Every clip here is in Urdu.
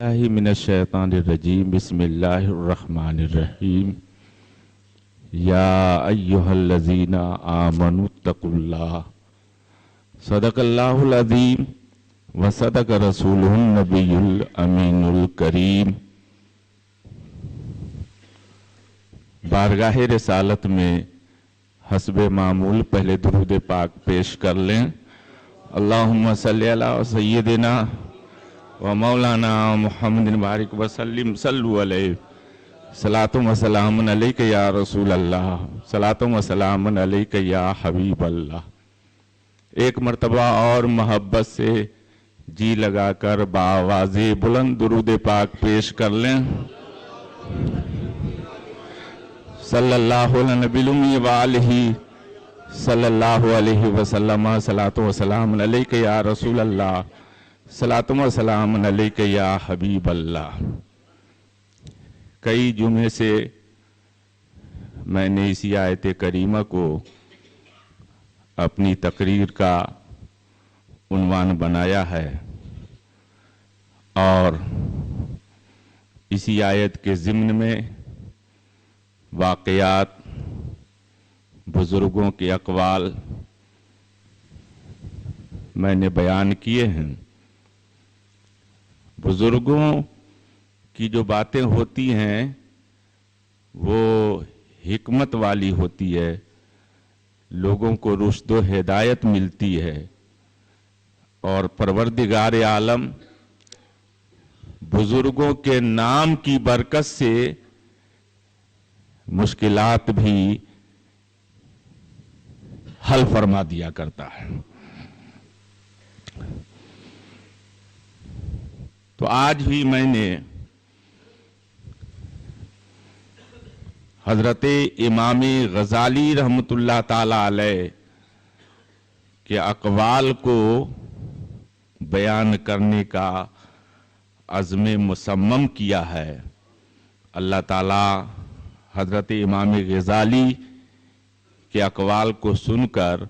من الشیطان الرجیم بسم اللہ الرحمن الرحیم یا ایہا الذین آمنوا اتقوا اللہ صدق اللہ العظیم وصدق رسولہ النبی الامین الکریم۔ بارگاہ رسالت میں حسب معمول پہلے درود پاک پیش کر لیں۔ اللہم صلی علی سیدنا و مولانا محمد بارک وسلم صلو علیہ صلاۃ و سلام علیک یا رسول اللہ صلاۃ و سلام علیک یا حبیب اللہ۔ ایک مرتبہ اور محبت سے جی لگا کر بآواز بلند درود پاک پیش کر لیں۔ صلی اللہ علیہ نبی الامی وآلہ صلی اللہ علیہ وسلم صلاۃ و سلام علیک یا رسول اللہ صلاۃ و سلام علیک یا حبیب اللہ۔ کئی جمعے سے میں نے اسی آیت کریمہ کو اپنی تقریر کا عنوان بنایا ہے اور اسی آیت کے ضمن میں واقعات، بزرگوں کے اقوال میں نے بیان کیے ہیں۔ بزرگوں کی جو باتیں ہوتی ہیں وہ حکمت والی ہوتی ہے، لوگوں کو رشد و ہدایت ملتی ہے، اور پروردگار عالم بزرگوں کے نام کی برکت سے مشکلات بھی حل فرما دیا کرتا ہے۔ تو آج بھی میں نے حضرت امام غزالی رحمۃ اللہ تعالی علیہ کے اقوال کو بیان کرنے کا عزم مصمم کیا ہے۔ اللہ تعالی حضرت امام غزالی کے اقوال کو سن کر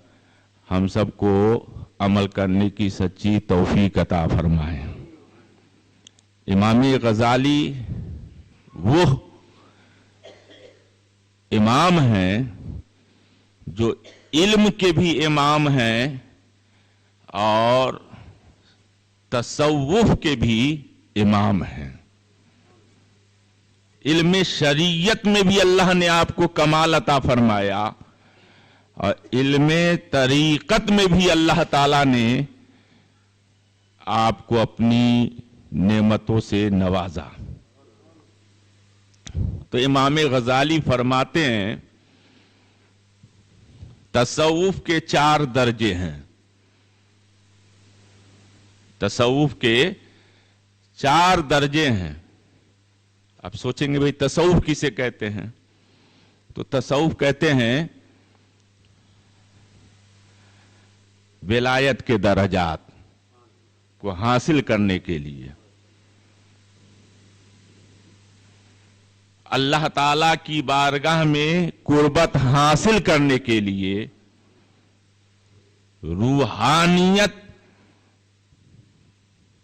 ہم سب کو عمل کرنے کی سچی توفیق عطا فرمائے۔ امام غزالی وہ امام ہیں جو علم کے بھی امام ہیں اور تصوف کے بھی امام ہیں۔ علم شریعت میں بھی اللہ نے آپ کو کمال عطا فرمایا اور علم طریقت میں بھی اللہ تعالیٰ نے آپ کو اپنی نعمتوں سے نوازا۔ تو امام غزالی فرماتے ہیں تصوف کے 4 درجے ہیں۔ تصوف کے 4 درجے ہیں۔ آپ سوچیں گے بھئی تصوف کسے کہتے ہیں؟ تو تصوف کہتے ہیں ولایت کے درجات کو حاصل کرنے کے لیے، اللہ تعالیٰ کی بارگاہ میں قربت حاصل کرنے کے لیے، روحانیت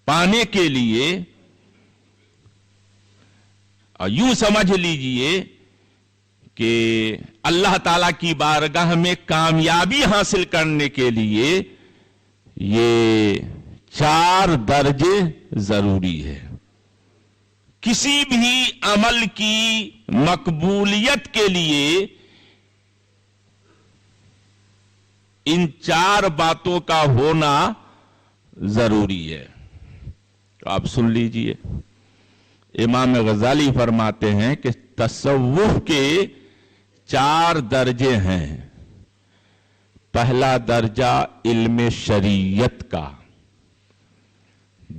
پانے کے لیے، اور یوں سمجھ لیجئے کہ اللہ تعالیٰ کی بارگاہ میں کامیابی حاصل کرنے کے لیے یہ 4 درجے ضروری ہے۔ کسی بھی عمل کی مقبولیت کے لیے ان 4 باتوں کا ہونا ضروری ہے۔ تو آپ سن لیجئے، امام غزالی فرماتے ہیں کہ تصوف کے 4 درجے ہیں۔ پہلا درجہ علم شریعت کا،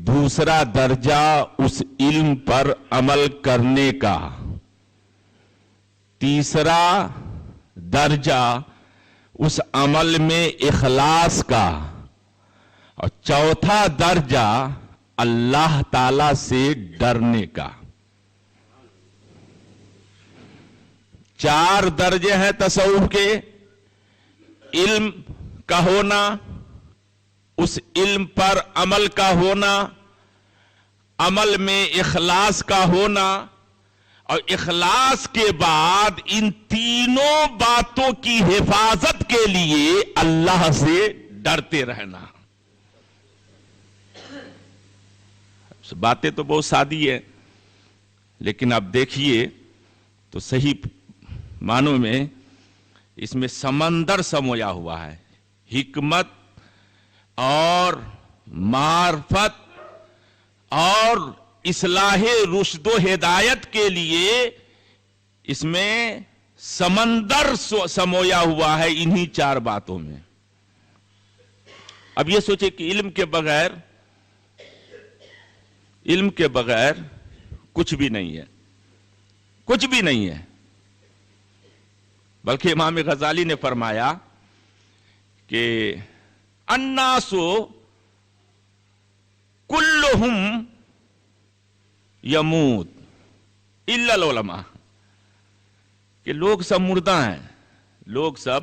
دوسرا درجہ اس علم پر عمل کرنے کا، تیسرا درجہ اس عمل میں اخلاص کا، اور چوتھا درجہ اللہ تعالی سے ڈرنے کا۔ 4 درجے ہیں تصوف کے، علم کا ہونا، اس علم پر عمل کا ہونا، عمل میں اخلاص کا ہونا، اور اخلاص کے بعد ان تینوں باتوں کی حفاظت کے لیے اللہ سے ڈرتے رہنا۔ باتیں تو بہت سادی ہے، لیکن اب دیکھیے تو صحیح معنوں میں اس میں سمندر سمویا ہوا ہے۔ حکمت اور معرفت اور اصلاح رشد و ہدایت کے لیے اس میں سمندر سمویا ہوا ہے انہی چار باتوں میں۔ اب یہ سوچے کہ علم کے بغیر کچھ بھی نہیں ہے، کچھ بھی نہیں ہے۔ بلکہ امام غزالی نے فرمایا کہ الناس کلہم یموت الا العلماء، کہ لوگ سب مردہ ہیں، لوگ سب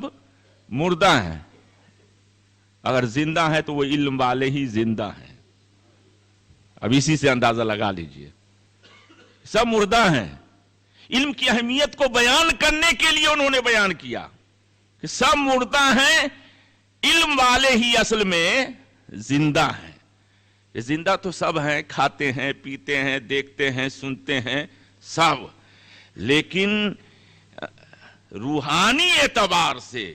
مردہ ہیں، اگر زندہ ہیں تو وہ علم والے ہی زندہ ہیں۔ اب اسی سے اندازہ لگا لیجئے، سب مردہ ہیں۔ علم کی اہمیت کو بیان کرنے کے لیے انہوں نے بیان کیا کہ سب مردہ ہیں، علم والے ہی اصل میں زندہ ہیں۔ یہ زندہ تو سب ہیں، کھاتے ہیں، پیتے ہیں، دیکھتے ہیں، سنتے ہیں سب، لیکن روحانی اعتبار سے،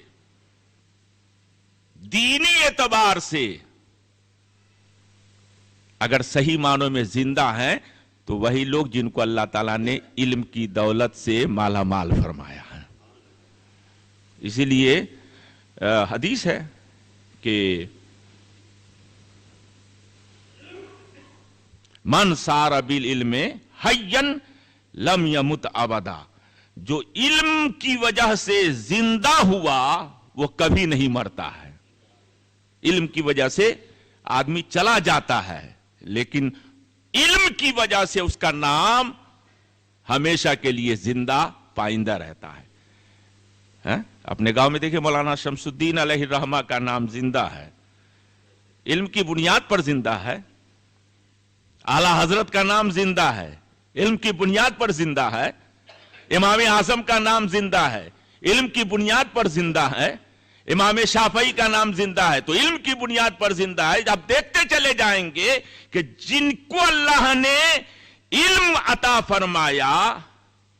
دینی اعتبار سے اگر صحیح معنوں میں زندہ ہیں تو وہی لوگ جن کو اللہ تعالیٰ نے علم کی دولت سے مالا مال فرمایا ہے۔ اسی لیے حدیث ہے کہ من سار بالعلم حیا لم یمت ابدا، جو علم کی وجہ سے زندہ ہوا وہ کبھی نہیں مرتا ہے۔ علم کی وجہ سے آدمی چلا جاتا ہے، لیکن علم کی وجہ سے اس کا نام ہمیشہ کے لیے زندہ پائندہ رہتا ہے۔ اپنے گاؤں میں دیکھیں مولانا شمس الدین علیہ الرحمہ کا نام زندہ ہے، علم کی بنیاد پر زندہ ہے۔ اعلیٰ حضرت کا نام زندہ ہے، علم کی بنیاد پر زندہ ہے۔ امام اعظم کا نام زندہ ہے، علم کی بنیاد پر زندہ ہے۔ امام شافعی کا نام زندہ ہے تو علم کی بنیاد پر زندہ ہے۔ اب دیکھتے چلے جائیں گے کہ جن کو اللہ نے علم عطا فرمایا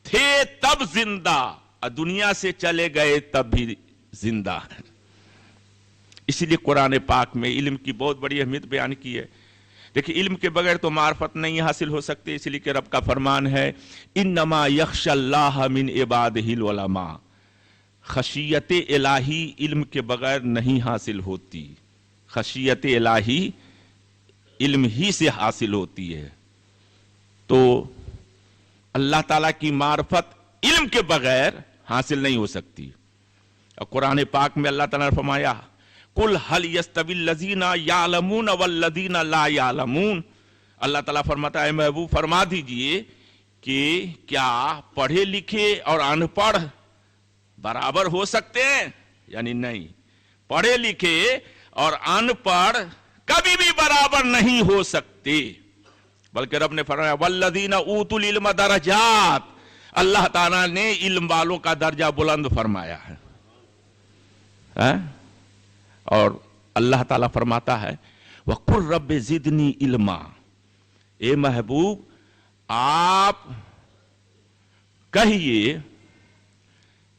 تھے تب زندہ، اور دنیا سے چلے گئے تب بھی زندہ ہیں۔ اسی لیے قرآن پاک میں علم کی بہت بڑی اہمیت بیان کی ہے۔ دیکھیں علم کے بغیر تو معرفت نہیں حاصل ہو سکتی، اس لیے کہ رب کا فرمان ہے انما یخشی اللہ من عبادہ العلماء، خشیت الہی علم کے بغیر نہیں حاصل ہوتی، خشیت الہی علم ہی سے حاصل ہوتی ہے۔ تو اللہ تعالیٰ کی معرفت علم کے بغیر حاصل نہیں ہو سکتی۔ اور قرآن پاک میں اللہ تعالیٰ نے فرمایا قُلْ هَلْ يَسْتَوِي الَّذِينَ يَعْلَمُونَ وَالَّذِينَ لَا يَعْلَمُونَ، اللہ تعالیٰ فرماتا ہے محبوب فرما دیجئے کہ کیا پڑھے لکھے اور ان پڑھ برابر ہو سکتے ہیں؟ یعنی نہیں، پڑھے لکھے اور ان پڑھ کبھی بھی برابر نہیں ہو سکتے، بلکہ رب نے فرمایا وَالَّذِينَ أُوتُوا الْعِلْمَ دَرَجَاتٍ، اللہ تعالیٰ نے علم والوں کا درجہ بلند فرمایا ہے۔ اور اللہ تعالیٰ فرماتا ہے وَقُلْ رَبِّ زِدْنِي عِلْمًا، اے محبوب آپ کہیے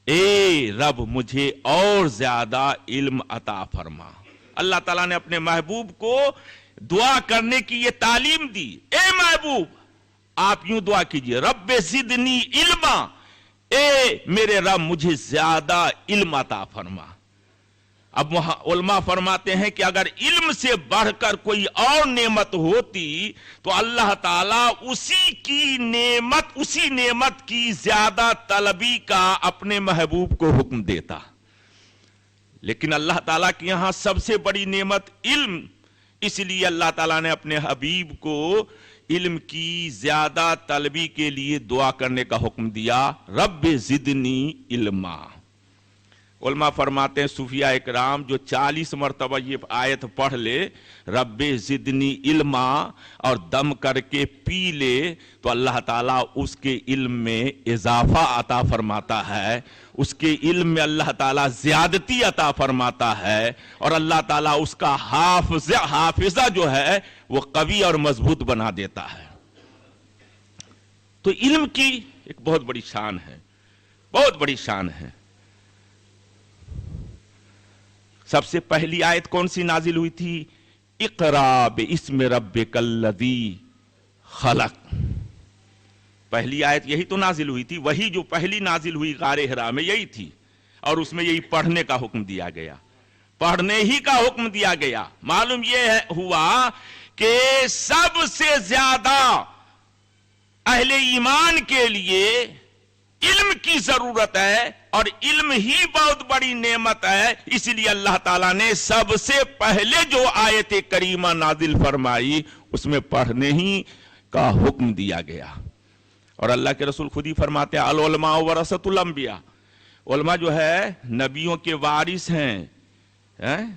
اے رب مجھے اور زیادہ علم عطا فرما۔ اللہ تعالیٰ نے اپنے محبوب کو دعا کرنے کی یہ تعلیم دی، اے محبوب آپ یوں دعا کیجئے رب زدنی علما، اے میرے رب مجھے زیادہ علم عطا فرما۔ اب علماء فرماتے ہیں کہ اگر علم سے بڑھ کر کوئی اور نعمت ہوتی تو اللہ تعالیٰ اسی نعمت کی زیادہ طلبی کا اپنے محبوب کو حکم دیتا، لیکن اللہ تعالیٰ کی یہاں سب سے بڑی نعمت علم، اس لیے اللہ تعالیٰ نے اپنے حبیب کو علم کی زیادہ طلبی کے لیے دعا کرنے کا حکم دیا رب زدنی علما۔ علماء فرماتے ہیں صوفیاء اکرام جو 40 مرتبہ یہ آیت پڑھ لے رب زدنی علما اور دم کر کے پی لے تو اللہ تعالیٰ اس کے علم میں اضافہ عطا فرماتا ہے، اس کے علم میں اللہ تعالیٰ زیادتی عطا فرماتا ہے، اور اللہ تعالیٰ اس کا حافظہ جو ہے وہ قوی اور مضبوط بنا دیتا ہے۔ تو علم کی ایک بہت بڑی شان ہے، بہت بڑی شان ہے۔ سب سے پہلی آیت کون سی نازل ہوئی تھی؟ اقرا باسم ربک الذی خلق۔ پہلی آیت یہی تو نازل ہوئی تھی، وہی جو پہلی نازل ہوئی غار حرا میں یہی تھی، اور اس میں یہی پڑھنے کا حکم دیا گیا، پڑھنے ہی کا حکم دیا گیا۔ معلوم یہ ہوا کہ سب سے زیادہ اہل ایمان کے لیے علم کی ضرورت ہے، اور علم ہی بہت بڑی نعمت ہے، اس لیے اللہ تعالیٰ نے سب سے پہلے جو آیت کریمہ نازل فرمائی اس میں پڑھنے ہی کا حکم دیا گیا۔ اور اللہ کے رسول خود ہی فرماتے ہیں العلماء ورثۃ الانبیاء، علماء جو ہے نبیوں کے وارث ہیں،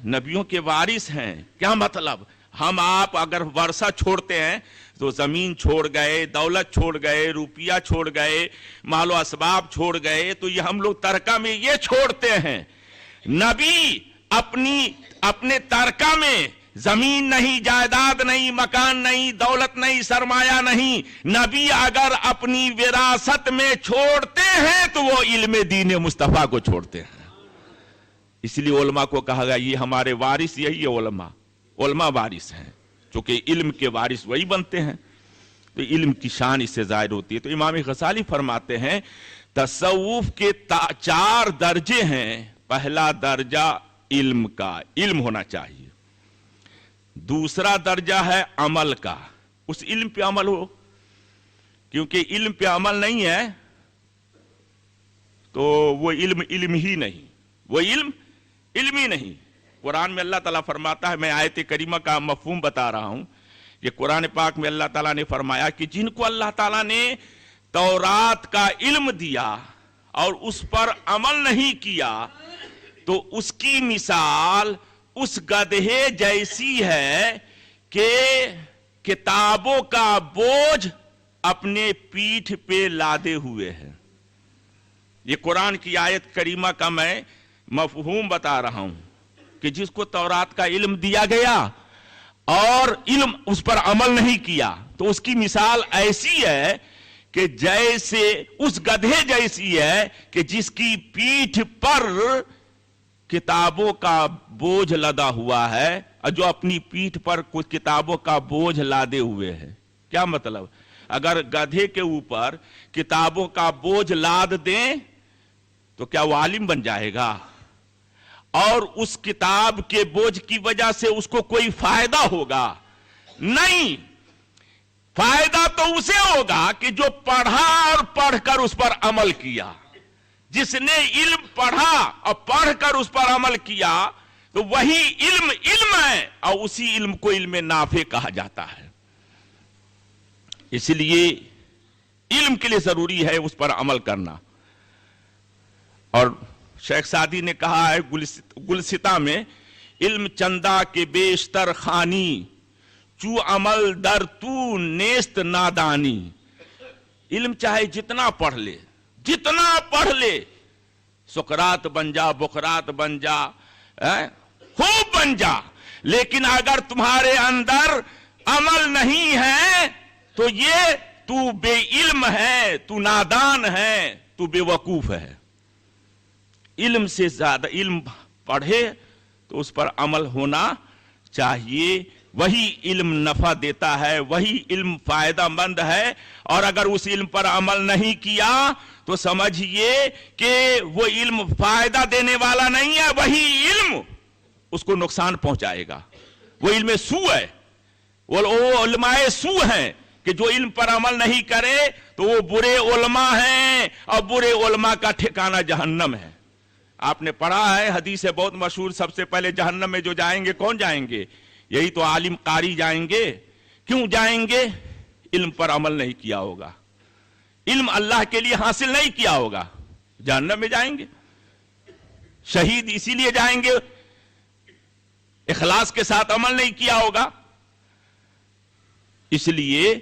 نبیوں کے وارث ہیں۔ کیا مطلب؟ ہم آپ اگر ورثہ چھوڑتے ہیں تو زمین چھوڑ گئے، دولت چھوڑ گئے، روپیہ چھوڑ گئے، مال و اسباب چھوڑ گئے، تو یہ ہم لوگ ترکہ میں یہ چھوڑتے ہیں۔ نبی اپنے ترکہ میں زمین نہیں، جائیداد نہیں، مکان نہیں، دولت نہیں، سرمایہ نہیں، نبی اگر اپنی وراثت میں چھوڑتے ہیں تو وہ علم دین مصطفیٰ کو چھوڑتے ہیں۔ اس لیے علماء کو کہا گیا یہ ہمارے وارث یہی ہے، علماء وارث ہیں، چونکہ علم کے وارث وہی بنتے ہیں، تو علم کی شان اس سے ظاہر ہوتی ہے۔ تو امام غزالی فرماتے ہیں تصوف کے 4 درجے ہیں۔ پہلا درجہ علم کا، علم ہونا چاہیے۔ دوسرا درجہ ہے عمل کا، اس علم پہ عمل ہو، کیونکہ علم پہ عمل نہیں ہے تو وہ علم ہی نہیں، وہ علم ہی نہیں۔ قرآن میں اللہ تعالیٰ فرماتا ہے، میں آیت کریمہ کا مفہوم بتا رہا ہوں کہ قرآن پاک میں اللہ تعالیٰ نے فرمایا کہ جن کو اللہ تعالیٰ نے تورات کا علم دیا اور اس پر عمل نہیں کیا تو اس کی مثال اس گدھے جیسی ہے کہ کتابوں کا بوجھ اپنے پیٹھ پہ لادے ہوئے ہے۔ یہ قرآن کی آیت کریمہ کا میں مفہوم بتا رہا ہوں کہ جس کو تورات کا علم دیا گیا اور علم اس پر عمل نہیں کیا تو اس کی مثال ایسی ہے کہ جیسے اس گدھے جیسی ہے کہ جس کی پیٹھ پر کتابوں کا بوجھ لدا ہوا ہے، اور جو اپنی پیٹھ پر کچھ کتابوں کا بوجھ لادے ہوئے ہے۔ کیا مطلب؟ اگر گدھے کے اوپر کتابوں کا بوجھ لاد دیں تو کیا وہ عالم بن جائے گا؟ اور اس کتاب کے بوجھ کی وجہ سے اس کو کوئی فائدہ ہوگا؟ نہیں، فائدہ تو اسے ہوگا کہ جو پڑھا اور پڑھ کر اس پر عمل کیا۔ جس نے علم پڑھا اور پڑھ کر اس پر عمل کیا تو وہی علم ہے، اور اسی علم کو علم نافع کہا جاتا ہے۔ اس لیے علم کے لیے ضروری ہے اس پر عمل کرنا۔ اور شیخ سعدی نے کہا ہے گلستہ میں، علم چندہ کے بیشتر خانی، چو عمل در تو نیست نادانی۔ علم چاہے جتنا پڑھ لے، جتنا پڑھ لے، سقراط بن جا، بقراط بن جا، خوب بن جا، لیکن اگر تمہارے اندر عمل نہیں ہے تو یہ تو بے علم ہے، تو نادان ہے، تو بے وقوف ہے۔ علم سے زیادہ علم پڑھے تو اس پر عمل ہونا چاہیے، وہی علم نفع دیتا ہے، وہی علم فائدہ مند ہے۔ اور اگر اس علم پر عمل نہیں کیا تو سمجھئے کہ وہ علم فائدہ دینے والا نہیں ہے، وہی علم اس کو نقصان پہنچائے گا۔ وہ علم سو ہے، وہ علماء سو ہیں کہ جو علم پر عمل نہیں کرے تو وہ برے علماء ہیں، اور برے علماء کا ٹھکانہ جہنم ہے۔ آپ نے پڑھا ہے، حدیث ہے بہت مشہور، سب سے پہلے جہنم میں جو جائیں گے کون جائیں گے؟ یہی تو عالم قاری جائیں گے۔ کیوں جائیں گے؟ علم پر عمل نہیں کیا ہوگا، علم اللہ کے لیے حاصل نہیں کیا ہوگا، جہنم میں جائیں گے۔ شہید اسی لیے جائیں گے اخلاص کے ساتھ عمل نہیں کیا ہوگا. اس لیے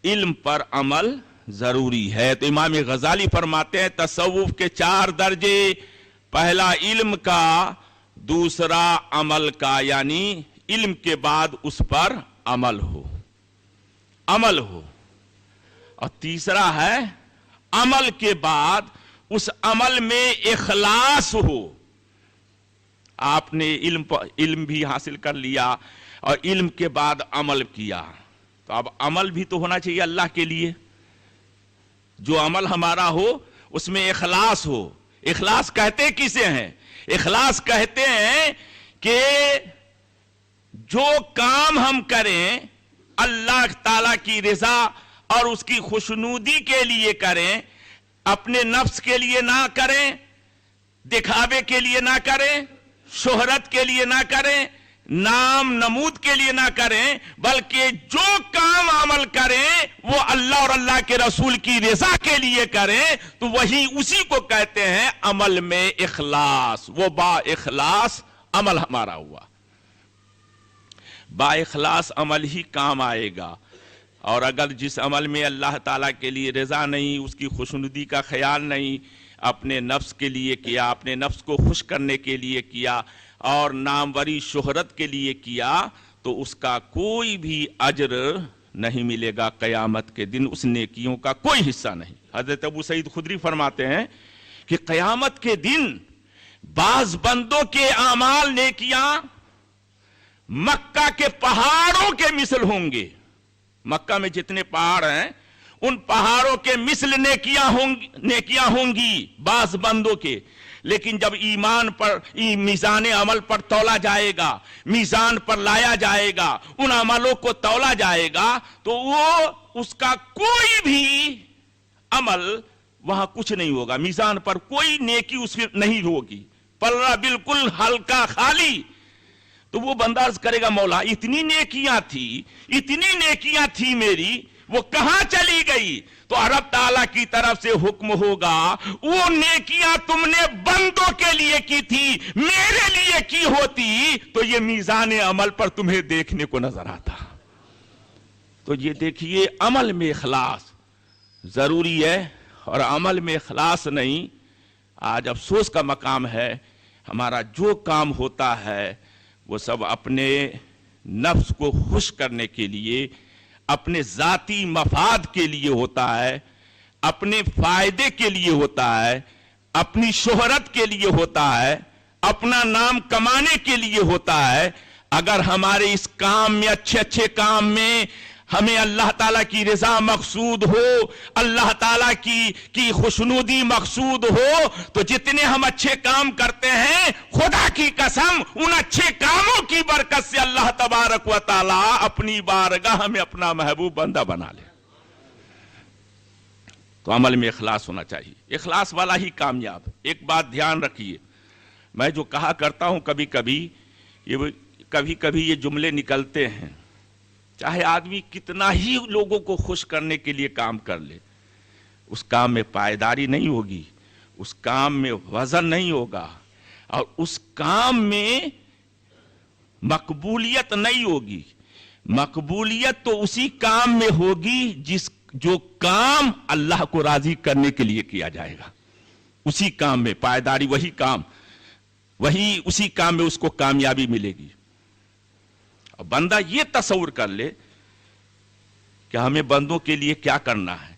علم پر عمل ضروری ہے. تو امام غزالی فرماتے ہیں تصوف کے 4 درجے، پہلا علم کا، دوسرا عمل کا، یعنی علم کے بعد اس پر عمل ہو، اور تیسرا ہے عمل کے بعد اس عمل میں اخلاص ہو. آپ نے علم بھی حاصل کر لیا اور علم کے بعد عمل کیا، تو اب عمل بھی تو ہونا چاہیے اللہ کے لیے. جو عمل ہمارا ہو اس میں اخلاص ہو. اخلاص کہتے کسے ہیں؟ اخلاص کہتے ہیں کہ جو کام ہم کریں اللہ تعالی کی رضا اور اس کی خوشنودی کے لیے کریں، اپنے نفس کے لیے نہ کریں، دکھاوے کے لیے نہ کریں، شہرت کے لیے نہ کریں، نام نمود کے لیے نہ کریں، بلکہ جو کام عمل کریں وہ اللہ اور اللہ کے رسول کی رضا کے لیے کریں، تو وہی اسی کو کہتے ہیں عمل میں اخلاص. وہ با اخلاص عمل ہمارا ہوا. با اخلاص عمل ہی کام آئے گا. اور اگر جس عمل میں اللہ تعالیٰ کے لیے رضا نہیں، اس کی خوشنودی کا خیال نہیں، اپنے نفس کے لیے کیا، اپنے نفس کو خوش کرنے کے لیے کیا اور ناموری شہرت کے لیے کیا، تو اس کا کوئی بھی اجر نہیں ملے گا. قیامت کے دن اس نیکیوں کا کوئی حصہ نہیں. حضرت ابو سعید خدری فرماتے ہیں کہ قیامت کے دن بعض بندوں کے اعمال نیکیاں مکہ کے پہاڑوں کے مثل ہوں گے. مکہ میں جتنے پہاڑ ہیں ان پہاڑوں کے مثل نیکیاں ہوں گی بعض بندوں کے. لیکن جب ایمان پر، میزان عمل پر تولا جائے گا، میزان پر لایا جائے گا، ان عملوں کو تولا جائے گا، تو وہ اس کا کوئی بھی عمل وہاں کچھ نہیں ہوگا. میزان پر کوئی نیکی اس میں نہیں ہوگی، پلڑا بالکل ہلکا خالی. تو وہ بندہ عرض کرے گا مولا اتنی نیکیاں تھی میری، وہ کہاں چلی گئی؟ تو رب تعالیٰ کی طرف سے حکم ہوگا وہ نیکیاں تم نے بندوں کے لیے کی تھی، میرے لیے کی ہوتی تو یہ میزان عمل پر تمہیں دیکھنے کو نظر آتا. تو یہ دیکھیے عمل میں اخلاص ضروری ہے، اور عمل میں اخلاص نہیں. آج افسوس کا مقام ہے، ہمارا جو کام ہوتا ہے وہ سب اپنے نفس کو خوش کرنے کے لیے، اپنے ذاتی مفاد کے لیے ہوتا ہے، اپنے فائدے کے لیے ہوتا ہے، اپنی شہرت کے لیے ہوتا ہے، اپنا نام کمانے کے لیے ہوتا ہے. اگر ہمارے اس کام میں، اچھے کام میں ہمیں اللہ تعالیٰ کی رضا مقصود ہو، اللہ تعالیٰ کی خوشنودی مقصود ہو، تو جتنے ہم اچھے کام کرتے ہیں خدا کی قسم ان اچھے کاموں کی برکت سے اللہ تبارک و تعالیٰ اپنی بارگاہ میں اپنا محبوب بندہ بنا لے. تو عمل میں اخلاص ہونا چاہیے. اخلاص والا ہی کامیاب. ایک بات دھیان رکھیے، میں جو کہا کرتا ہوں کبھی کبھی یہ جملے نکلتے ہیں، چاہے آدمی کتنا ہی لوگوں کو خوش کرنے کے لیے کام کر لے، اس کام میں پائیداری نہیں ہوگی، اس کام میں وزن نہیں ہوگا، اور اس کام میں مقبولیت نہیں ہوگی. مقبولیت تو اسی کام میں ہوگی جو کام اللہ کو راضی کرنے کے لیے کیا جائے گا. اسی کام میں پائیداری، اسی کام میں اس کو کامیابی ملے گی. اور بندہ یہ تصور کر لے کہ ہمیں بندوں کے لیے کیا کرنا ہے،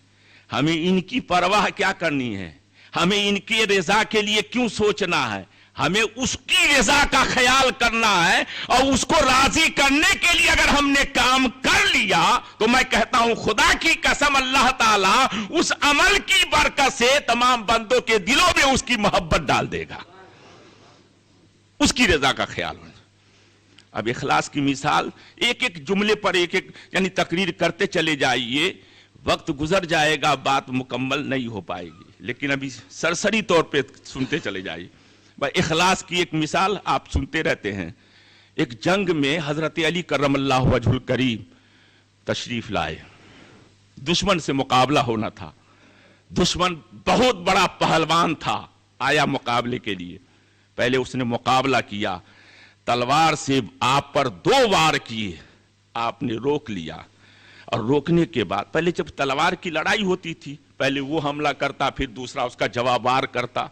ہمیں ان کی پرواہ کیا کرنی ہے، ہمیں ان کی رضا کے لیے کیوں سوچنا ہے، ہمیں اس کی رضا کا خیال کرنا ہے، اور اس کو راضی کرنے کے لیے اگر ہم نے کام کر لیا تو میں کہتا ہوں خدا کی قسم اللہ تعالیٰ اس عمل کی برکت سے تمام بندوں کے دلوں میں اس کی محبت ڈال دے گا، اس کی رضا کا خیال ہونا. اب اخلاص کی مثال ایک جملے پر یعنی تقریر کرتے چلے جائیے، وقت گزر جائے گا، بات مکمل نہیں ہو پائے گی، لیکن ابھی سرسری طور پہ سنتے چلے جائیے. اخلاص کی ایک مثال آپ سنتے رہتے ہیں. ایک جنگ میں حضرت علی کرم اللہ وجہ الکریم تشریف لائے. دشمن سے مقابلہ ہونا تھا، دشمن بہت بڑا پہلوان تھا، آیا مقابلے کے لیے. پہلے اس نے مقابلہ کیا، تلوار سے آپ پر 2 وار کیے، آپ نے روک لیا، اور روکنے کے بعد پہلے جب تلوار کی لڑائی ہوتی تھی پہلے وہ حملہ کرتا، پھر دوسرا اس کا جواب وار کرتا،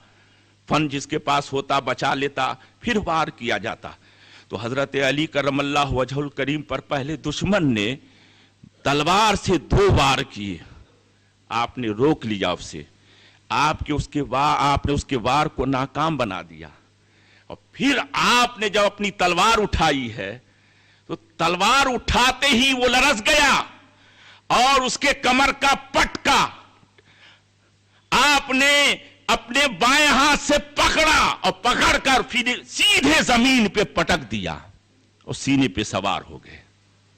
فن جس کے پاس ہوتا بچا لیتا، پھر وار کیا جاتا۔ تو حضرت علی کرم اللہ وجہ الکریم پر پہلے دشمن نے تلوار سے 2 وار کیے، آپ نے روک لیا اسے، آپ نے اس کے وار کو ناکام بنا دیا، اور پھر آپ نے جب اپنی تلوار اٹھائی ہے تو تلوار اٹھاتے ہی وہ لرز گیا اور اس کے کمر کا پٹکا آپ نے اپنے بائیں ہاتھ سے پکڑا اور پکڑ کر پھر سیدھے زمین پہ پٹک دیا اور سینے پہ سوار ہو گئے،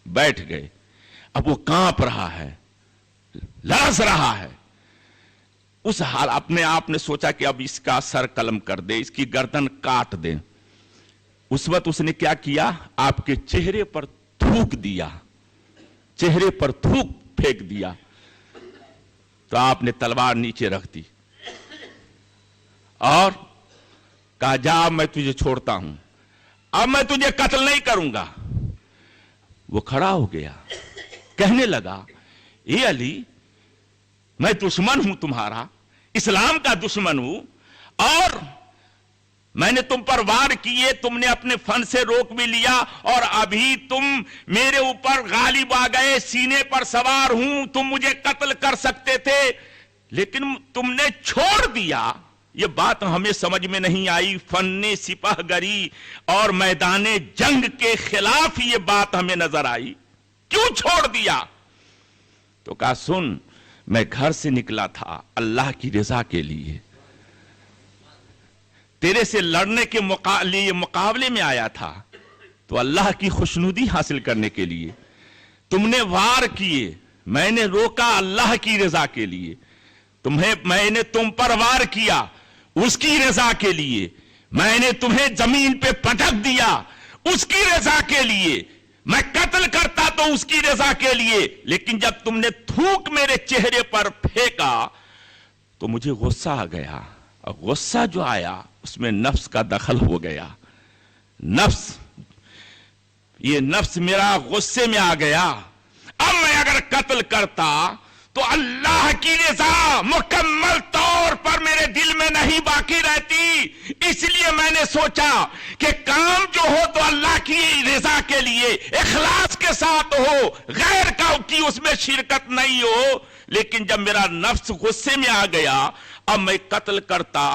بیٹھ گئے۔ اب وہ کانپ رہا ہے، لرز رہا ہے، اس حال اپنے آپ نے سوچا کہ اب اس کا سر قلم کر دے، اس کی گردن کاٹ دے۔ اس وقت اس نے کیا کیا؟ آپ کے چہرے پر تھوک دیا، چہرے پر تھوک پھینک دیا، تو آپ نے تلوار نیچے رکھ دی اور کہا جا میں تجھے چھوڑتا ہوں، اب میں تجھے قتل نہیں کروں گا۔ وہ کھڑا ہو گیا، کہنے لگا اے علی میں دشمن ہوں تمہارا، اسلام کا دشمن ہوں، اور میں نے تم پر وار کیے، تم نے اپنے فن سے روک بھی لیا، اور ابھی تم میرے اوپر غالب آ گئے، سینے پر سوار ہوں، تم مجھے قتل کر سکتے تھے لیکن تم نے چھوڑ دیا۔ یہ بات ہمیں سمجھ میں نہیں آئی، فن سپاہ گری اور میدان جنگ کے خلاف یہ بات ہمیں نظر آئی، کیوں چھوڑ دیا؟ تو کہا سن، میں گھر سے نکلا تھا اللہ کی رضا کے لیے، تیرے سے لڑنے کے مقابلے میں آیا تھا تو اللہ کی خوشنودی حاصل کرنے کے لیے، تم نے وار کیے، میں نے روکا اللہ کی رضا کے لیے، میں نے تم پر وار کیا اس کی رضا کے لیے، میں نے تمہیں زمین پہ پٹک دیا اس کی رضا کے لیے، میں قتل کرتا تو اس کی رضا کے لیے، لیکن جب تم نے تھوک میرے چہرے پر پھینکا تو مجھے غصہ آ گیا، اور غصہ جو آیا اس میں نفس کا دخل ہو گیا، یہ نفس میرا غصے میں آ گیا۔ اب میں اگر قتل کرتا تو اللہ کی رضا مکمل طور پر میرے دل میں نہیں باقی رہتی، اس لیے میں نے سوچا کہ کام جو ہو تو اللہ کی رضا کے لیے اخلاص کے ساتھ ہو، غیر کا کی اس میں شرکت نہیں ہو۔ لیکن جب میرا نفس غصے میں آ گیا، اب میں قتل کرتا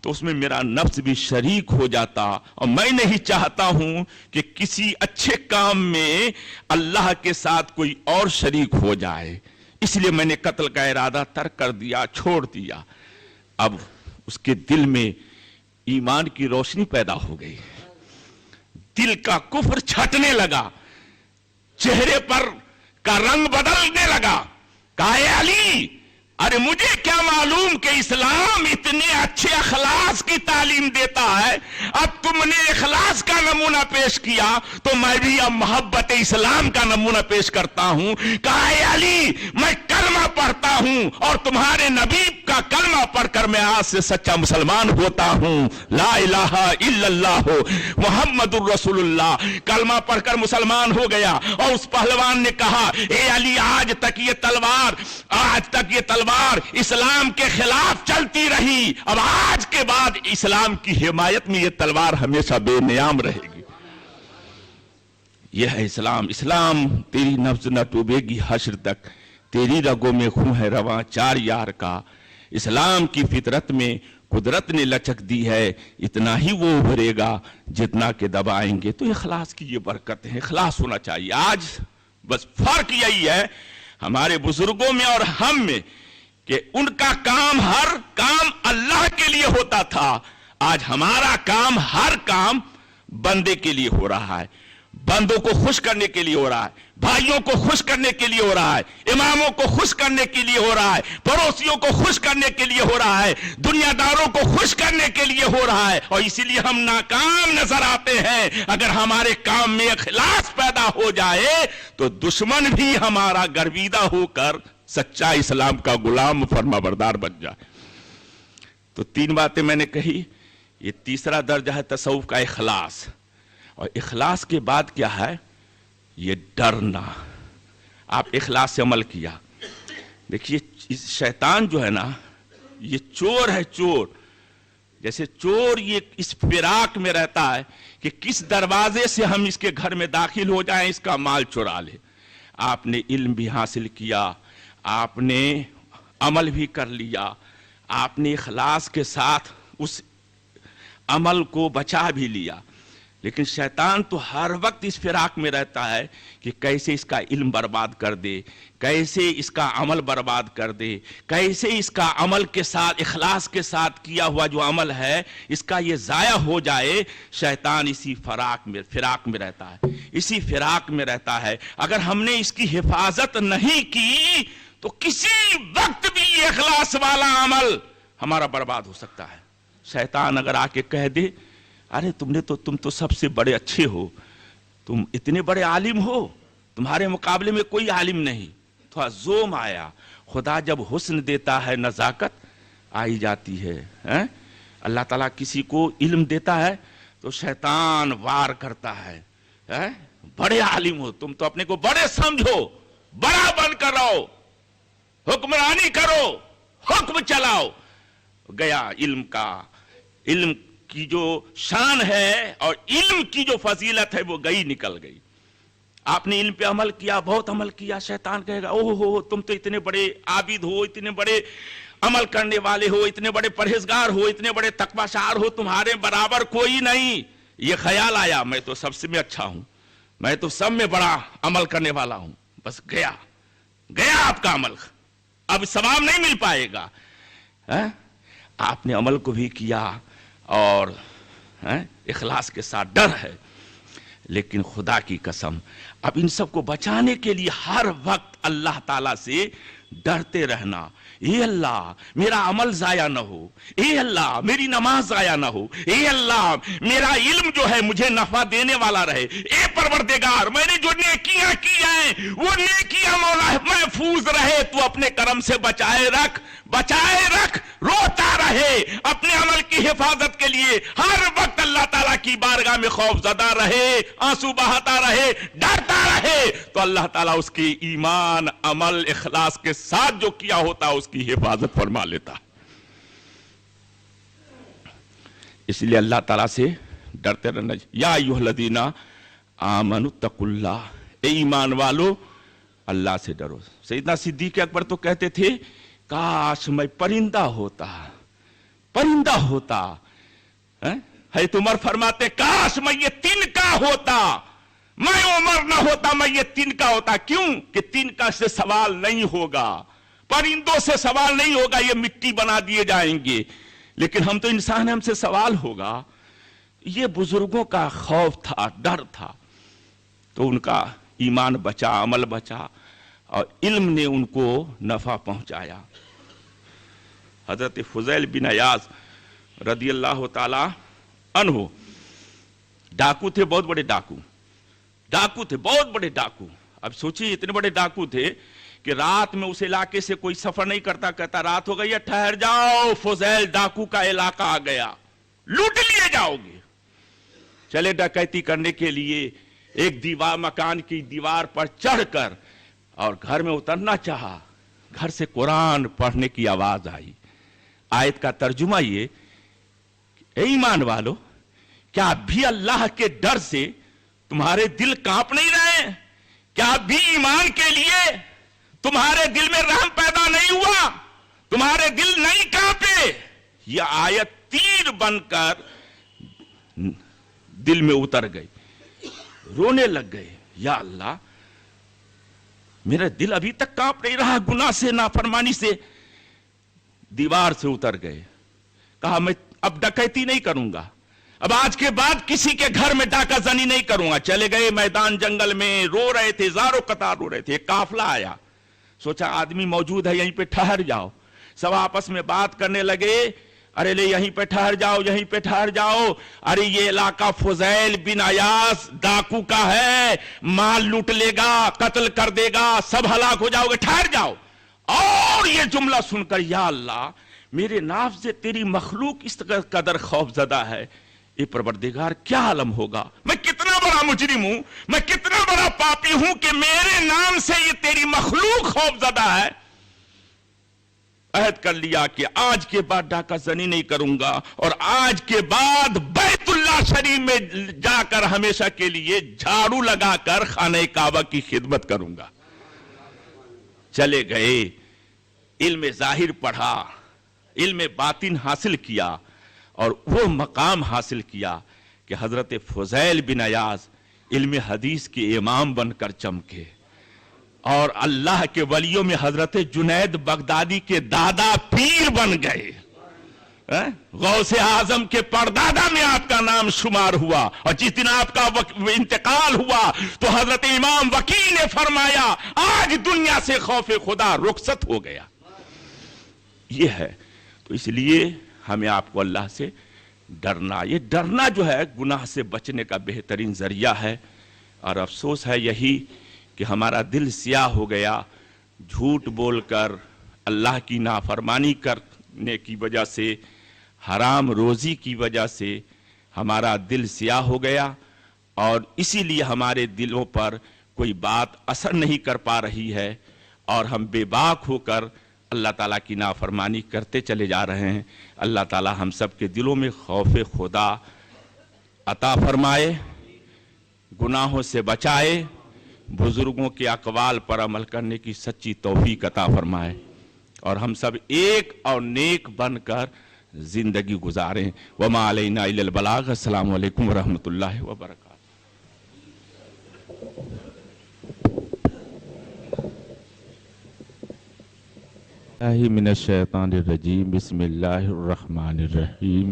تو اس میں میرا نفس بھی شریک ہو جاتا، اور میں نہیں چاہتا ہوں کہ کسی اچھے کام میں اللہ کے ساتھ کوئی اور شریک ہو جائے، اس لیے میں نے قتل کا ارادہ ترک کر دیا، چھوڑ دیا۔ اب اس کے دل میں ایمان کی روشنی پیدا ہو گئی، دل کا کفر چھٹنے لگا، چہرے پر کا رنگ بدلنے لگا۔ کہا اے علی، ارے مجھے کیا معلوم کہ اسلام اتنے اچھے اخلاص کی تعلیم دیتا ہے، اب تم نے اخلاص کا نمونہ پیش کیا تو میں بھی اب محبت اسلام کا نمونہ پیش کرتا ہوں۔ کہا اے علی، میں کلمہ پڑھتا ہوں اور تمہارے نبی کا کلمہ پڑھ کر میں آج سے سچا مسلمان ہوتا ہوں، لا الہ الا اللہ محمد الرسول اللہ، کلمہ پڑھ کر مسلمان ہو گیا۔ اور اس پہلوان نے کہا اے علی، آج تک یہ تلوار اسلام کے خلاف چلتی رہی، اب آج کے بعد اسلام کی حمایت میں یہ تلوار ہمیشہ بے نیام رہے گی۔ یہ ہے اسلام، اسلام تیری نبض نہ ڈوبے گی حشر تک، تیری رگوں میں خون ہے رواں چار یار کا۔ اسلام کی فطرت میں قدرت نے لچک دی ہے، اتنا ہی وہ ابھرے گا جتنا کہ دبائیں گے۔ تو اخلاص کی یہ برکت ہے، اخلاص ہونا چاہیے۔ آج بس فرق یہی ہے ہمارے بزرگوں میں اور ہم میں کہ ان کا کام ہر کام اللہ کے لیے ہوتا تھا، آج ہمارا کام ہر کام بندے کے لیے ہو رہا ہے، بندوں کو خوش کرنے کے لیے ہو رہا ہے، بھائیوں کو خوش کرنے کے لیے ہو رہا ہے، اماموں کو خوش کرنے کے لیے ہو رہا ہے، پڑوسیوں کو خوش کرنے کے لیے ہو رہا ہے، دنیا داروں کو خوش کرنے کے لیے ہو رہا ہے، اور اسی لیے ہم ناکام نظر آتے ہیں۔ اگر ہمارے کام میں اخلاص پیدا ہو جائے تو دشمن بھی ہمارا گرویدہ ہو کر سچا اسلام کا غلام فرما بردار بن جائے۔ تو تین باتیں میں نے کہی، یہ تیسرا درجہ ہے تصوف کا اخلاص، اور اخلاص کے بعد کیا ہے؟ یہ ڈرنا۔ آپ اخلاص سے عمل کیا۔ دیکھیے شیطان جو ہے نا، یہ چور ہے، چور جیسے چور یہ اس فراق میں رہتا ہے کہ کس دروازے سے ہم اس کے گھر میں داخل ہو جائیں، اس کا مال چرا لے۔ آپ نے علم بھی حاصل کیا، آپ نے عمل بھی کر لیا، آپ نے اخلاص کے ساتھ اس عمل کو بچا بھی لیا، لیکن شیطان تو ہر وقت اس فراق میں رہتا ہے کہ کیسے اس کا علم برباد کر دے، کیسے اس کا عمل برباد کر دے، کیسے اس کا عمل کے ساتھ اخلاص کے ساتھ کیا ہوا جو عمل ہے اس کا یہ ضائع ہو جائے۔ شیطان اسی فراق میں رہتا ہے، اسی فراق میں رہتا ہے۔ اگر ہم نے اس کی حفاظت نہیں کی تو کسی وقت بھی یہ اخلاص والا عمل ہمارا برباد ہو سکتا ہے۔ شیطان اگر آ کے کہہ دے ارے تم تو سب سے بڑے اچھے ہو، تم اتنے بڑے عالم ہو، تمہارے مقابلے میں کوئی عالم نہیں، تھوڑا زوم آیا۔ خدا جب حسن دیتا ہے نزاکت آئی جاتی ہے۔ اللہ تعالیٰ کسی کو علم دیتا ہے تو شیطان وار کرتا ہے، بڑے عالم ہو، تم تو اپنے کو بڑے سمجھو، بڑا بن کر رہو، حکمرانی کرو، حکم چلاؤ۔ گیا علم کی جو شان ہے اور علم کی جو فضیلت ہے وہ نکل گئی۔ آپ نے علم پہ عمل کیا، بہت عمل کیا، شیطان کہے گا اوہ ہو تم تو اتنے بڑے عابد ہو، اتنے بڑے عمل کرنے والے ہو، اتنے بڑے پرہیزگار ہو، اتنے بڑے تقویٰ شعار ہو، تمہارے برابر کوئی نہیں۔ یہ خیال آیا میں تو سب سے میں اچھا ہوں، میں تو سب میں بڑا عمل کرنے والا ہوں، بس گیا آپ کا عمل، اب ثواب نہیں مل پائے گا۔ آپ نے عمل کو بھی کیا اور اخلاص کے ساتھ ڈر ہے، لیکن خدا کی قسم اب ان سب کو بچانے کے لیے ہر وقت اللہ تعالیٰ سے ڈرتے رہنا۔ اے اللہ میرا عمل ضائع نہ ہو، اے اللہ میری نماز ضائع نہ ہو، اے اللہ میرا علم جو ہے مجھے نفع دینے والا رہے، اے پروردگار میں نے جو نیکیاں کی ہیں وہ نیکیاں مولا محفوظ رہے، تو اپنے کرم سے بچائے رکھ روتا رہے، اپنے عمل کی حفاظت کے لیے ہر وقت اللہ تعالیٰ کی بارگاہ میں خوف زدہ رہے، آنسو بہاتا رہے، ڈرتا رہے، تو اللہ تعالیٰ اس کی ایمان عمل اخلاص کے ساتھ جو کیا ہوتا اس کی حفاظت فرما لیتا۔ اس لیے اللہ تعالیٰ سے ڈرتے رہنا۔ یا ایھا الذین آمنوا اتقوا اللہ، اے ایمان والو اللہ سے ڈرو۔ سیدنا صدیق اکبر تو کہتے تھے کاش میں پرندہ ہوتا۔ حضرت عمر فرماتے کاش میں یہ تنکا ہوتا، میں عمر نہ ہوتا، میں یہ تنکا ہوتا۔ کیوں کہ تنکا سے سوال نہیں ہوگا، پرندوں سے سوال نہیں ہوگا، یہ مٹی بنا دیے جائیں گے، لیکن ہم تو انسان ہیں، ہم سے سوال ہوگا۔ یہ بزرگوں کا خوف تھا، ڈر تھا، تو ان کا ایمان بچا، عمل بچا، اور علم نے ان کو نفع پہنچایا۔ حضرت فضیل بن عیاض رضی اللہ تعالی عنہ ڈاکو تھے، بہت بڑے ڈاکو تھے، بہت بڑے ڈاکو۔ اب سوچیے اتنے بڑے ڈاکو تھے کہ رات میں اس علاقے سے کوئی سفر نہیں کرتا، کہتا رات ہو گئی ہے ٹھہر جاؤ، فضیل ڈاکو کا علاقہ آ گیا، لوٹ لیے جاؤ گے۔ چلے ڈکیتی کرنے کے لیے ایک مکان کی دیوار پر چڑھ کر اور گھر میں اترنا چاہا، گھر سے قرآن پڑھنے کی آواز آئی۔ آیت کا ترجمہ یہ، اے ایمان والو کیا اب بھی اللہ کے ڈر سے تمہارے دل کانپ نہیں رہے؟ کیا اب بھی ایمان کے لیے تمہارے دل میں رحم پیدا نہیں ہوا؟ تمہارے دل نہیں کانپے؟ یہ آیت تیر بن کر دل میں اتر گئی، رونے لگ گئے، یا اللہ میرا دل ابھی تک کانپ نہیں رہا گناہ سے، نافرمانی سے۔ دیوار سے اتر گئے، کہا میں اب ڈکیتی نہیں کروں گا، اب آج کے بعد کسی کے گھر میں ڈاکہ زنی نہیں کروں گا۔ چلے گئے میدان جنگل میں، رو رہے تھے، زاروں قطار رو رہے تھے۔ ایک قافلہ آیا، سوچا آدمی موجود ہے یہیں پہ ٹھہر جاؤ، سب آپس میں بات کرنے لگے، ارے لے یہیں پہ ٹھہر جاؤ، یہیں پہ ٹھہر جاؤ، ارے یہ علاقہ فضیل بن عیاض ڈاکو کا ہے، مال لوٹ لے گا، قتل کر دے گا، سب ہلاک ہو جاؤ گے، ٹھہر جاؤ۔ اور یہ جملہ سن کر یا اللہ میرے ناف سے تیری مخلوق اس قدر خوف زدہ ہے، اے پروردگار کیا عالم ہوگا، میں کتنا بڑا مجرم ہوں، میں کتنا بڑا پاپی ہوں کہ میرے نام سے یہ تیری مخلوق خوف زدہ ہے۔ عہد کر لیا کہ آج کے بعد ڈاکہ زنی نہیں کروں گا، اور آج کے بعد بیت اللہ شریف میں جا کر ہمیشہ کے لیے جھاڑو لگا کر خانہ کعبہ کی خدمت کروں گا۔ چلے گئے، علم ظاہر پڑھا، علم باطن حاصل کیا، اور وہ مقام حاصل کیا کہ حضرت فضیل بن عیاض علم حدیث کے امام بن کر چمکے، اور اللہ کے ولیوں میں حضرت جنید بغدادی کے دادا پیر بن گئے، غوث اعظم کے پردادا میں آپ کا نام شمار ہوا، اور جس دن آپ کا انتقال ہوا تو حضرت امام وکیع نے فرمایا آج دنیا سے خوف خدا رخصت ہو گیا۔ یہ ہے، تو اس لیے ہمیں آپ کو اللہ سے ڈرنا، یہ ڈرنا جو ہے گناہ سے بچنے کا بہترین ذریعہ ہے۔ اور افسوس ہے یہی کہ ہمارا دل سیاہ ہو گیا، جھوٹ بول کر، اللہ کی نافرمانی کرنے کی وجہ سے، حرام روزی کی وجہ سے ہمارا دل سیاہ ہو گیا، اور اسی لیے ہمارے دلوں پر کوئی بات اثر نہیں کر پا رہی ہے، اور ہم بے باک ہو کر اللہ تعالیٰ کی نافرمانی کرتے چلے جا رہے ہیں۔ اللہ تعالیٰ ہم سب کے دلوں میں خوف خدا عطا فرمائے، گناہوں سے بچائے، بزرگوں کے اقوال پر عمل کرنے کی سچی توفیق عطا فرمائے، اور ہم سب ایک اور نیک بن کر زندگی گزاریں۔ وما علینا الا البلاغ۔ السلام علیکم ورحمۃ اللہ وبرکاتہ۔ من الشیطان الرجیم، بسم اللہ الرحمن الرحیم۔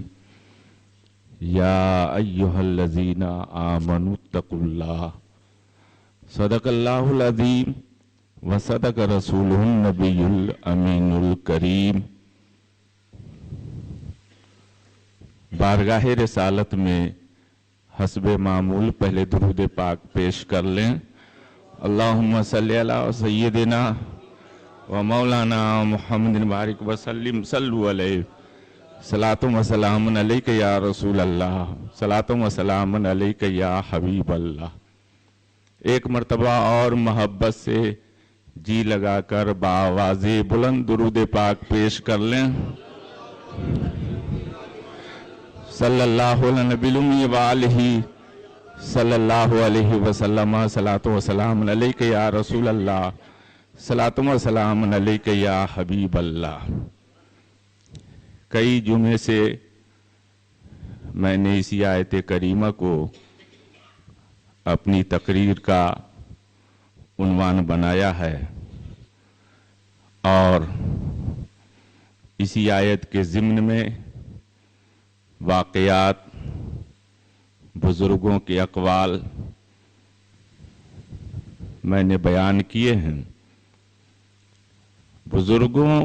یا ایہا الذین آمنوا اتقوا اللہ، صدق اللہ العظیم وصدق رسولہ النبی الامین الکریم۔ بارگاہ رسالت میں حسب معمول پہلے درود پاک پیش کر لیں۔ اللہم صلی علی سیدنا و مولانا محمد بارک وسلم، صلو علیہ، صلاۃ و سلام علیک یا رسول اللہ، صلاۃ و سلام علیک یا حبیب اللہ۔ ایک مرتبہ اور محبت سے جی لگا کر بآواز بلند درود پاک پیش کر لیں۔ صلی اللہ علیہ نبی الامی وآلہ صلی اللہ علیہ وسلم، صلاۃ و سلام علیک یا رسول اللہ، صلاۃ و سلام علیک یا حبیب اللہ۔ کئی جمعے سے میں نے اسی آیت کریمہ کو اپنی تقریر کا عنوان بنایا ہے، اور اسی آیت کے ضمن میں واقعات، بزرگوں کے اقوال میں نے بیان کیے ہیں۔ بزرگوں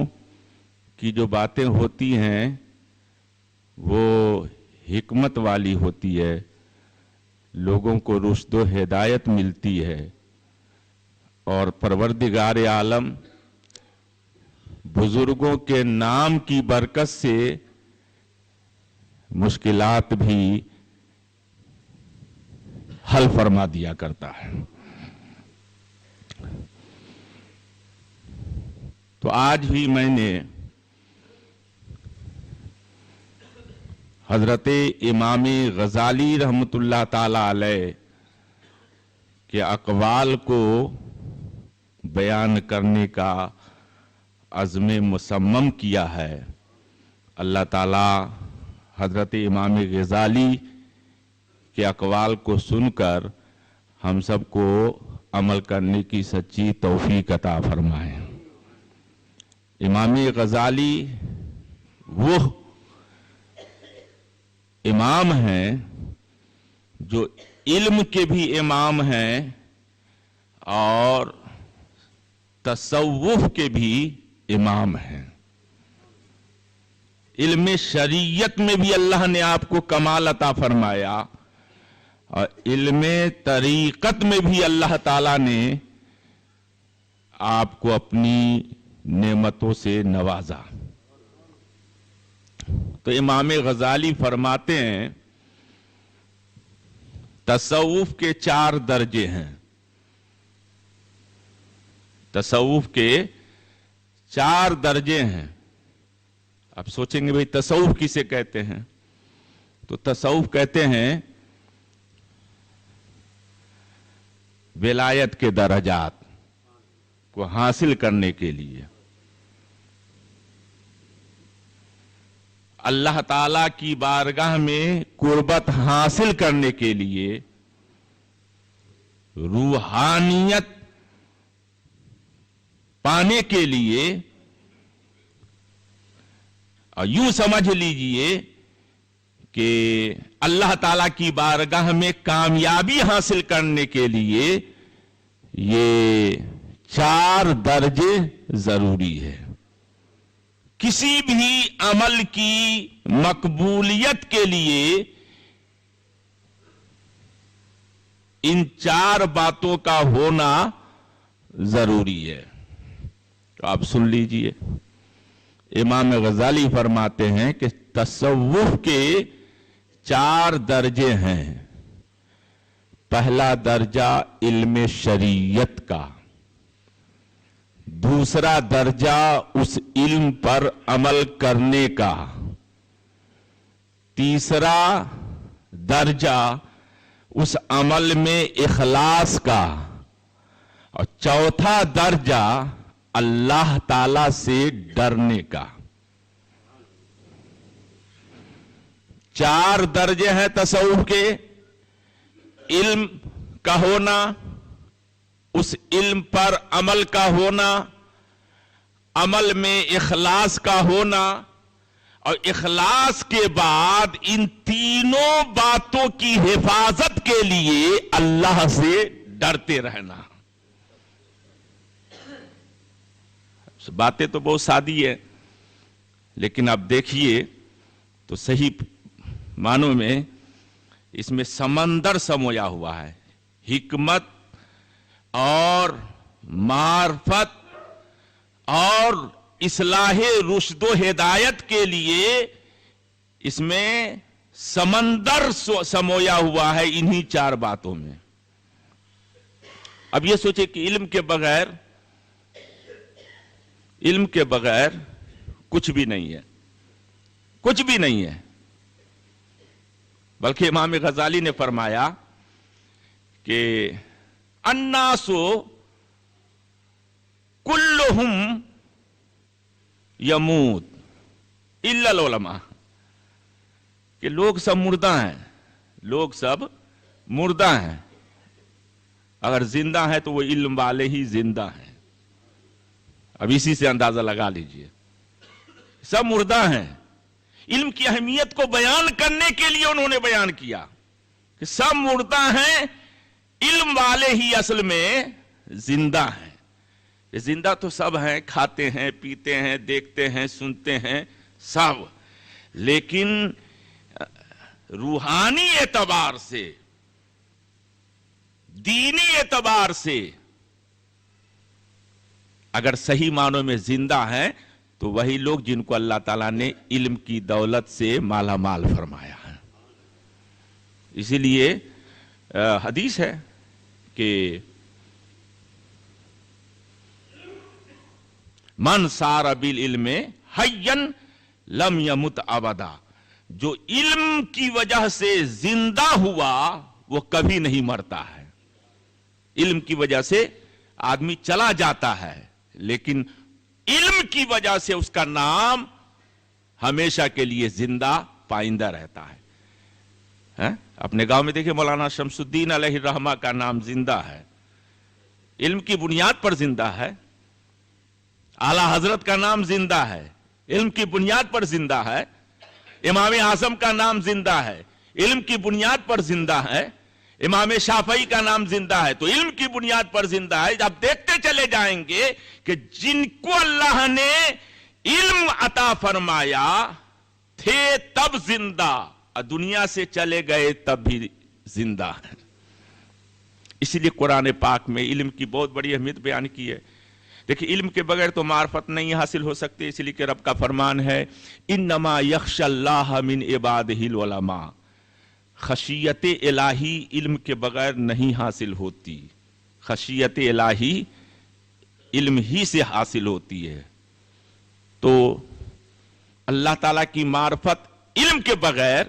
کی جو باتیں ہوتی ہیں وہ حکمت والی ہوتی ہے، لوگوں کو رشد و ہدایت ملتی ہے، اور پروردگار عالم بزرگوں کے نام کی برکت سے مشکلات بھی حل فرما دیا کرتا ہے۔ تو آج بھی میں نے حضرت امام غزالی رحمۃ اللہ تعالی علیہ کے اقوال کو بیان کرنے کا عزم مصمم کیا ہے۔ اللہ تعالی حضرت امام غزالی کے اقوال کو سن کر ہم سب کو عمل کرنے کی سچی توفیق عطا فرمائے۔ امام غزالی وہ امام ہیں جو علم کے بھی امام ہیں اور تصوف کے بھی امام ہیں۔ علم شریعت میں بھی اللہ نے آپ کو کمال عطا فرمایا، اور علم طریقت میں بھی اللہ تعالیٰ نے آپ کو اپنی نعمتوں سے نوازا۔ تو امام غزالی فرماتے ہیں تصوف کے 4 درجے ہیں. تصوف کے 4 درجے ہیں. آپ سوچیں گے بھئی تصوف کسے کہتے ہیں؟ تو تصوف کہتے ہیں ولایت کے درجات کو حاصل کرنے کے لیے، اللہ تعالی کی بارگاہ میں قربت حاصل کرنے کے لیے، روحانیت پانے کے لیے، اور یوں سمجھ لیجئے کہ اللہ تعالیٰ کی بارگاہ میں کامیابی حاصل کرنے کے لیے یہ 4 درجے ضروری ہے. کسی بھی عمل کی مقبولیت کے لیے ان 4 باتوں کا ہونا ضروری ہے. تو آپ سن لیجئے، امام غزالی فرماتے ہیں کہ تصوف کے 4 درجے ہیں. پہلا درجہ علم شریعت کا، دوسرا درجہ اس علم پر عمل کرنے کا، تیسرا درجہ اس عمل میں اخلاص کا، اور چوتھا درجہ اللہ تعالی سے ڈرنے کا. 4 درجے ہیں تصوف کے. علم کا ہونا، اس علم پر عمل کا ہونا، عمل میں اخلاص کا ہونا، اور اخلاص کے بعد ان تینوں باتوں کی حفاظت کے لیے اللہ سے ڈرتے رہنا. باتیں تو بہت سادی ہیں، لیکن اب دیکھیے تو صحیح معنوں میں اس میں سمندر سمویا ہوا ہے. حکمت اور معرفت اور اصلاح رشد و ہدایت کے لیے اس میں سمندر سمویا ہوا ہے انہی 4 باتوں میں. اب یہ سوچے کہ علم کے بغیر کچھ بھی نہیں ہے، کچھ بھی نہیں ہے. بلکہ امام غزالی نے فرمایا کہ الناس کلہم یموت الا العلماء، کہ لوگ سب مردہ ہیں، لوگ سب مردہ ہیں. اگر زندہ ہیں تو وہ علم والے ہی زندہ ہیں. اب اسی سے اندازہ لگا لیجئے، سب مردہ ہیں. علم کی اہمیت کو بیان کرنے کے لیے انہوں نے بیان کیا کہ سب مردہ ہیں، علم والے ہی اصل میں زندہ ہیں. زندہ تو سب ہیں، کھاتے ہیں، پیتے ہیں، دیکھتے ہیں، سنتے ہیں سب، لیکن روحانی اعتبار سے، دینی اعتبار سے اگر صحیح معنوں میں زندہ ہیں تو وہی لوگ جن کو اللہ تعالیٰ نے علم کی دولت سے مالا مال فرمایا ہے. اسی لیے حدیث ہے کہ من سار بالعلم حیا لم یمت ابدا، جو علم کی وجہ سے زندہ ہوا وہ کبھی نہیں مرتا ہے. علم کی وجہ سے آدمی چلا جاتا ہے، لیکن علم کی وجہ سے اس کا نام ہمیشہ کے لیے زندہ پائندہ رہتا ہے. اپنے گاؤں میں دیکھیں مولانا شمس الدین علیہ الرحمہ کا نام زندہ ہے، علم کی بنیاد پر زندہ ہے. اعلیٰ حضرت کا نام زندہ ہے، علم کی بنیاد پر زندہ ہے. امام اعظم کا نام زندہ ہے، علم کی بنیاد پر زندہ ہے. امام شافعی کا نام زندہ ہے، تو علم کی بنیاد پر زندہ ہے. اب دیکھتے چلے جائیں گے کہ جن کو اللہ نے علم عطا فرمایا تھے تب زندہ، اور دنیا سے چلے گئے تب بھی زندہ ہیں. اسی لیے قرآن پاک میں علم کی بہت بڑی اہمیت بیان کی ہے. دیکھیں علم کے بغیر تو معرفت نہیں حاصل ہو سکتی، اس لیے کہ رب کا فرمان ہے انما یخشی اللہ من عبادہ العلماء، خشیت الہی علم کے بغیر نہیں حاصل ہوتی، خشیت الہی علم ہی سے حاصل ہوتی ہے۔ تو اللہ تعالیٰ کی معرفت علم کے بغیر